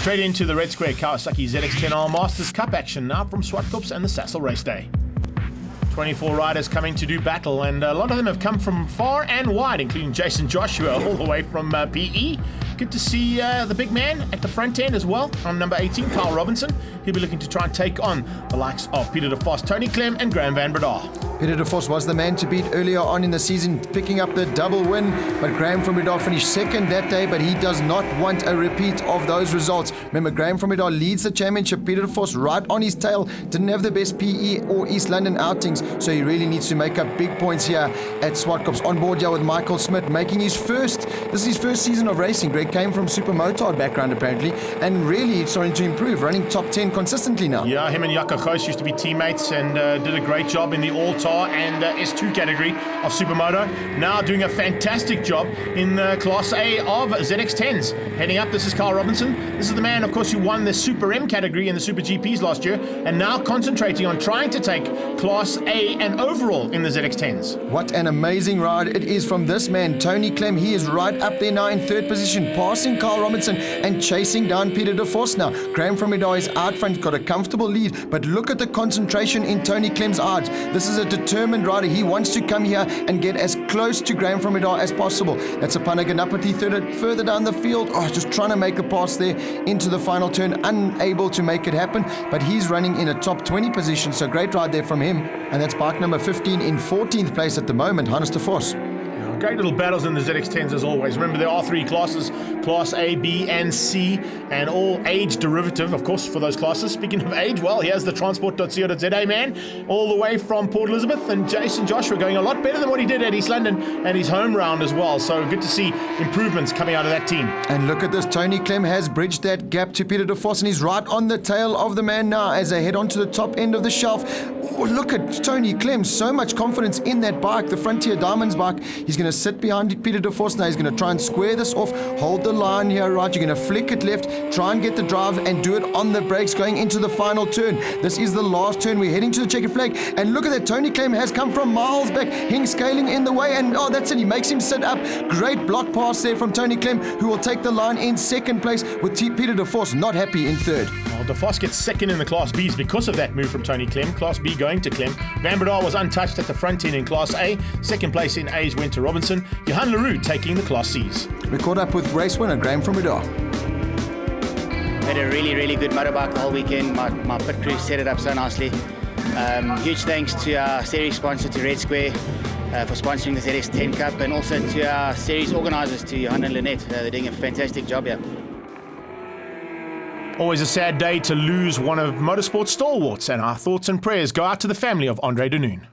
Straight into the Red Square Kawasaki ZX10R Masters Cup action now from Zwartkops and the Sassel Race Day. 24 riders coming to do battle, and a lot of them have come from far and wide, including Jason Joshua all the way from PE. Good to see the big man at the front end as well on number 18, Carl Robinson. He'll be looking to try and take on the likes of Peter de Vos, Tony Clem and Graham van Breda. Peter de Vos was the man to beat earlier on in the season, picking up the double win, but Graham van Breda finished second that day, but he does not want a repeat of those results. Remember, Graham van Breda leads the championship, Peter de Vos right on his tail, didn't have the best PE or East London outings, so he really needs to make up big points here at Zwartkops. On board here with Michael Smith, making this is his first season of racing. Greg came from Super Motard background apparently, and really starting to improve, running top 10 consistently now. Yeah, him and Jaco Goos used to be teammates and did a great job in the All-Tar and S2 category of Supermoto. Now doing a fantastic job in the Class A of ZX10s. Heading up, this is Carl Robinson. This is the man, of course, who won the Super M category in the Super GPs last year, and now concentrating on trying to take Class A and overall in the ZX10s. What an amazing ride it is from this man, Tony Clem. He is right up there now in third position, passing Carl Robinson and chasing down Peter de Vos now. Graham van Breda is out front, got a comfortable lead, but look at the concentration in Tony Clem's eyes. This is a determined rider. He wants to come here and get as close to Graham van Breda as possible. That's a Panaganapati further down the field. Just trying to make a pass there into the final turn, unable to make it happen, but he's running in a top 20 position, so great ride there from him. And that's bike number 15 in 14th place at the moment, Hannes de Vos. Great little battles in the ZX10s as always. Remember, there are three classes, Class A, B, and C, and all age derivative, of course, for those classes. Speaking of age, well, here's the transport.co.za man, all the way from Port Elizabeth, and Jason Joshua going a lot better than what he did at East London and his home round as well. So good to see improvements coming out of that team. And look at this, Tony Clem has bridged that gap to Peter de Vos, and he's right on the tail of the man now as they head on to the top end of the shelf. Look at Tony Clem, so much confidence in that bike, the Frontier Diamonds bike. He's going to sit behind Peter de Vos now. He's going to try and square this off, hold the line here, right. You're going to flick it left, try and get the drive and do it on the brakes going into the final turn. This is the last turn. We're heading to the checkered flag, and look at that, Tony Clem has come from miles back, Hing scaling in the way, and that's it, he makes him sit up. Great block pass there from Tony Clem, who will take the line in second place, with Peter de Vos not happy in third. Well, de Vos gets second in the Class Bs because of that move from Tony Clem. Class B going to Clem. Van Breda was untouched at the front end in Class A. Second place in A's went to Robinson. Johan Leroux taking the Class Cs. We caught up with race winner Graham van Breda. Had a really good motorbike the whole weekend. My pit crew set it up so nicely. Huge thanks to our series sponsor, to Red Square, for sponsoring the ZX10 Cup, and also to our series organisers, to Johan and Lynette. They're doing a fantastic job here. Always a sad day to lose one of motorsport stalwarts, and our thoughts and prayers go out to the family of Andre Denoon.